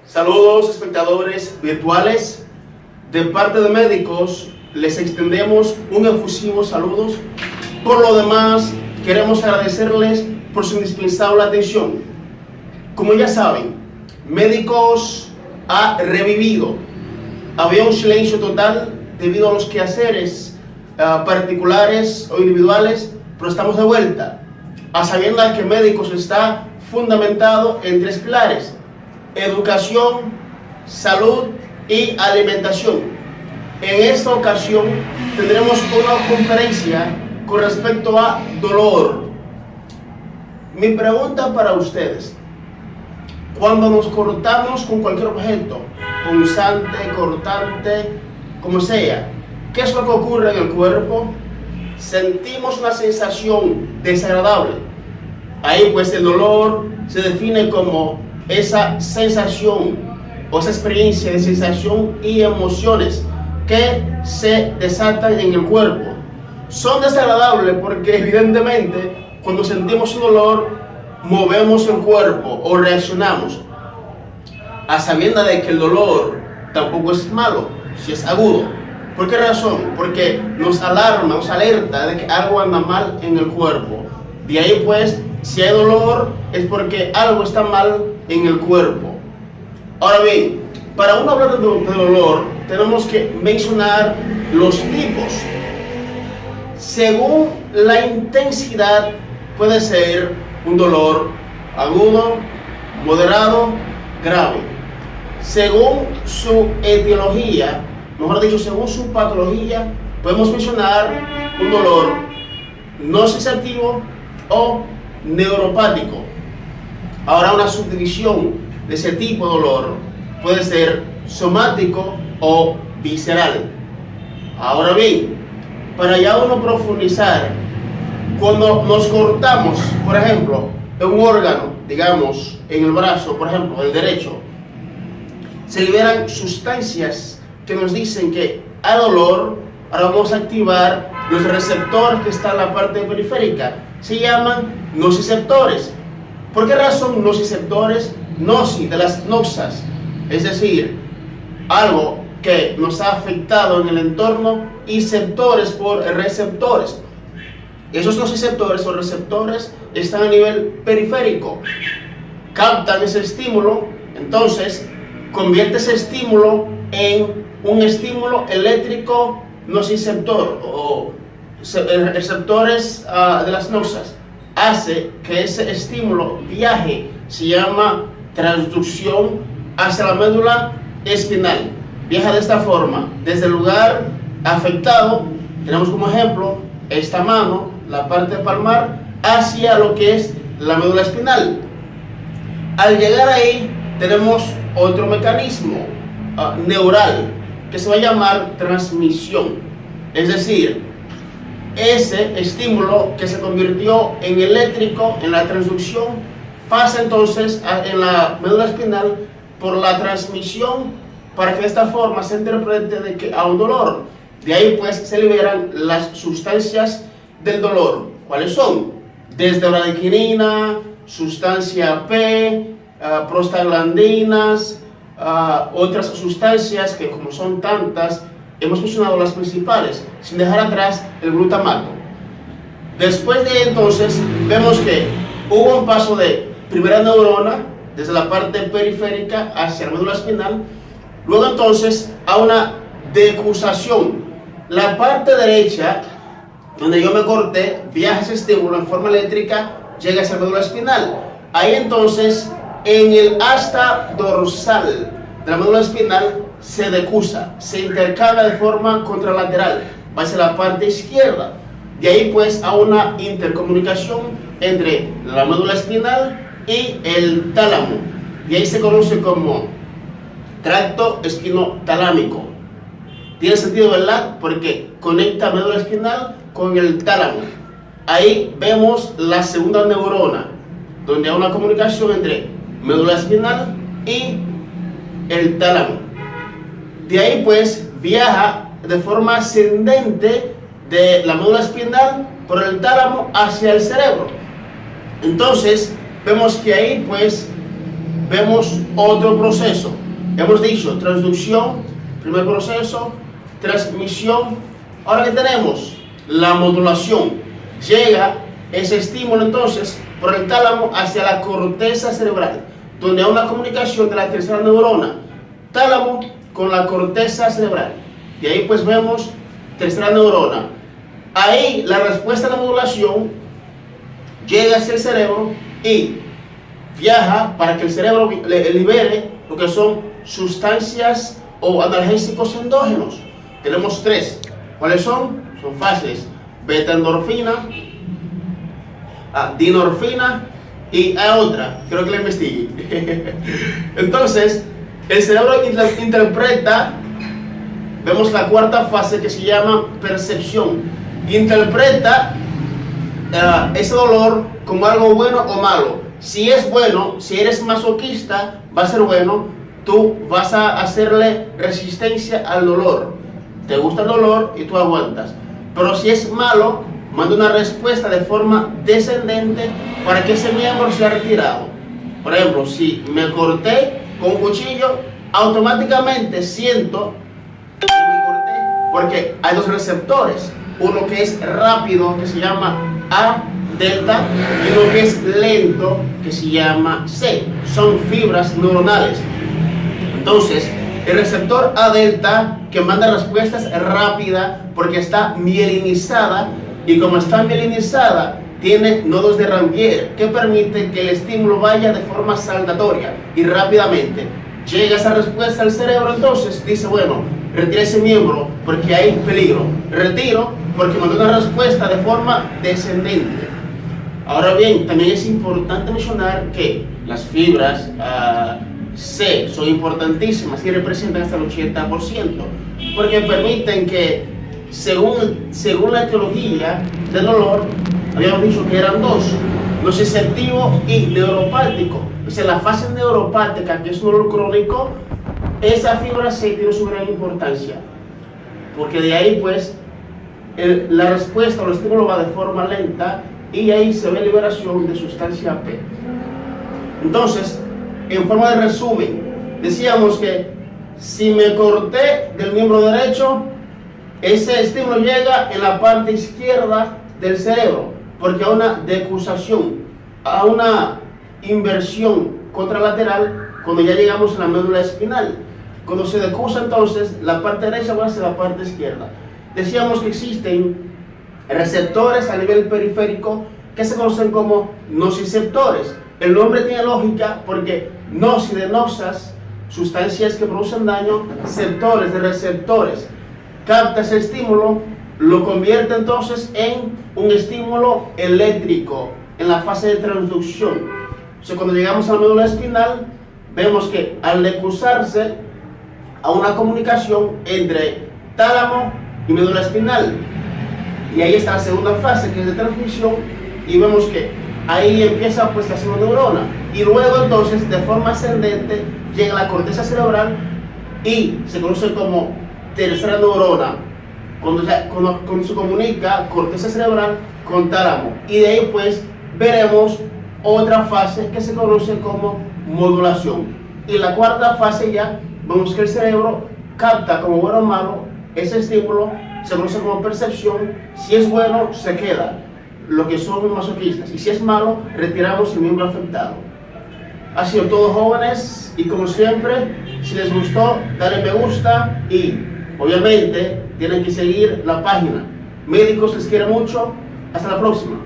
Saludos, espectadores virtuales. De parte de médicos, les extendemos un efusivo saludos. Por lo demás, queremos agradecerles por su indispensable atención. Como ya saben, Médicos ha revivido. Había un silencio total debido a los quehaceres particulares o individuales, pero estamos de vuelta, a sabiendas que Médicos está fundamentado en tres pilares: educación, salud y alimentación. En esta ocasión tendremos una conferencia con respecto a dolor. Mi pregunta para ustedes: cuando nos cortamos con cualquier objeto, punzante, cortante, como sea, ¿qué es lo que ocurre en el cuerpo? Sentimos una sensación desagradable. Ahí pues el dolor se define como esa sensación o esa experiencia de sensación y emociones que se desatan en el cuerpo. Son desagradables porque evidentemente cuando sentimos un dolor movemos el cuerpo o reaccionamos, a sabiendas de que el dolor tampoco es malo si es agudo. ¿Por qué razón? Porque nos alarma, nos alerta de que algo anda mal en el cuerpo. De ahí pues, si hay dolor es porque algo está mal en el cuerpo. Ahora bien, para uno hablar de dolor tenemos que mencionar los tipos. Según la intensidad puede ser un dolor agudo, moderado, grave. Según su etiología, mejor dicho, según su patología, podemos mencionar un dolor nociceptivo o neuropático. Ahora, una subdivisión de ese tipo de dolor puede ser somático o visceral. Ahora bien, para ya uno profundizar, cuando nos cortamos, por ejemplo, en un órgano, digamos, en el brazo, por ejemplo, el derecho, se liberan sustancias que nos dicen que hay dolor. Ahora vamos a activar los receptores que están en la parte periférica. Se llaman nociceptores. ¿Por qué razón nociceptores? Noci, de las noxas, es decir, algo que nos ha afectado en el entorno, y ceptores por receptores. Esos nociceptores o receptores están a nivel periférico, captan ese estímulo, entonces convierte ese estímulo en un estímulo eléctrico nociceptor o receptores de las noxas. Hace que ese estímulo viaje, se llama transducción hacia la médula espinal. Viaja de esta forma, desde el lugar afectado, tenemos como ejemplo esta mano, la parte palmar, hacia lo que es la médula espinal. Al llegar ahí tenemos otro mecanismo neural que se va a llamar transmisión, es decir, ese estímulo que se convirtió en eléctrico en la transducción pasa entonces en la médula espinal por la transmisión, para que de esta forma se interprete de que hay un dolor. De ahí pues se liberan las sustancias del dolor. ¿Cuáles son? Desde bradichinina, sustancia P, prostaglandinas, otras sustancias que, como son tantas, hemos mencionado las principales, sin dejar atrás el glutamato. Después de entonces vemos que hubo un paso de primera neurona desde la parte periférica hacia la médula espinal. Luego entonces a una decusación. La parte derecha, donde yo me corté, viaja ese estímulo en forma eléctrica, llega hacia la médula espinal. Ahí entonces, en el asta dorsal de la médula espinal, se decusa, se intercambia de forma contralateral, va hacia la parte izquierda. De ahí pues a una intercomunicación entre la médula espinal y el tálamo. Y ahí se conoce como tracto espinotalámico. Tiene sentido, ¿verdad? Porque conecta médula espinal con el tálamo. Ahí vemos la segunda neurona, donde hay una comunicación entre médula espinal y el tálamo. De ahí pues viaja de forma ascendente de la médula espinal por el tálamo hacia el cerebro. Entonces vemos que ahí pues vemos otro proceso. Hemos dicho transducción, primer proceso, transmisión. Ahora que tenemos la modulación, llega ese estímulo entonces por el tálamo hacia la corteza cerebral, donde hay una comunicación de la tercera neurona, tálamo con la corteza cerebral. Y ahí pues vemos tercera neurona. Ahí la respuesta de la modulación llega hacia el cerebro y viaja para que el cerebro libere lo que son sustancias o analgésicos endógenos. Tenemos tres. ¿Cuáles son? Son fáciles: beta-endorfina, dinorfina y otra, creo que la investigué. Entonces, el cerebro interpreta, vemos la cuarta fase que se llama percepción. Interpreta ese dolor como algo bueno o malo. Si es bueno, si eres masoquista, va a ser bueno, tú vas a hacerle resistencia al dolor. Te gusta el dolor y tú aguantas. Pero si es malo, manda una respuesta de forma descendente para que ese miembro sea retirado. Por ejemplo, si me corté con un cuchillo, automáticamente siento que me corté, porque hay dos receptores. Uno que es rápido, que se llama A delta, y uno que es lento, que se llama C. Son fibras neuronales. Entonces, el receptor A delta, que manda respuestas rápidas porque está mielinizada, y como está mielinizada, tiene nodos de Ranvier que permiten que el estímulo vaya de forma saltatoria y rápidamente. Llega esa respuesta al cerebro, entonces dice, bueno, retira ese miembro porque hay peligro. Retiro porque mandó una respuesta de forma descendente. Ahora bien, también es importante mencionar que las fibras C son importantísimas y representan hasta el 80%, porque permiten que, según la etiología del dolor, habíamos dicho que eran dos: nociceptivo y neuropático. O sea, la fase neuropática, que es un dolor crónico, esa fibra C tiene su gran importancia, porque de ahí pues la respuesta o el estímulo va de forma lenta y ahí se ve liberación de sustancia P. Entonces, en forma de resumen, decíamos que si me corté del miembro derecho, ese estímulo llega en la parte izquierda del cerebro, porque hay una decusación, a una inversión contralateral cuando ya llegamos a la médula espinal. Cuando se decusa, entonces la parte derecha va hacia la parte izquierda. Decíamos que existen receptores a nivel periférico que se conocen como nociceptores. El nombre tiene lógica porque noci de nosas, sustancias que producen daño, ceptores de receptores. Capta ese estímulo, lo convierte entonces en un estímulo eléctrico en la fase de transducción. O sea, cuando llegamos a la médula espinal, vemos que al decusarse a una comunicación entre tálamo y médula espinal, y ahí está la segunda fase, que es de transmisión, y vemos que ahí empieza pues la segunda neurona, y luego entonces de forma ascendente llega a la corteza cerebral y se conoce como tercera neurona, cuando se comunica corteza cerebral con tálamo, y de ahí pues veremos otra fase que se conoce como modulación. Y la cuarta fase ya vemos que el cerebro capta como bueno o malo ese estímulo, se conoce como percepción. Si es bueno, se queda, lo que son masoquistas, y si es malo, retiramos el miembro afectado. Ha sido todo, jóvenes, y como siempre, si les gustó, dale me gusta y obviamente tienen que seguir la página. Médicos les quiere mucho. Hasta la próxima.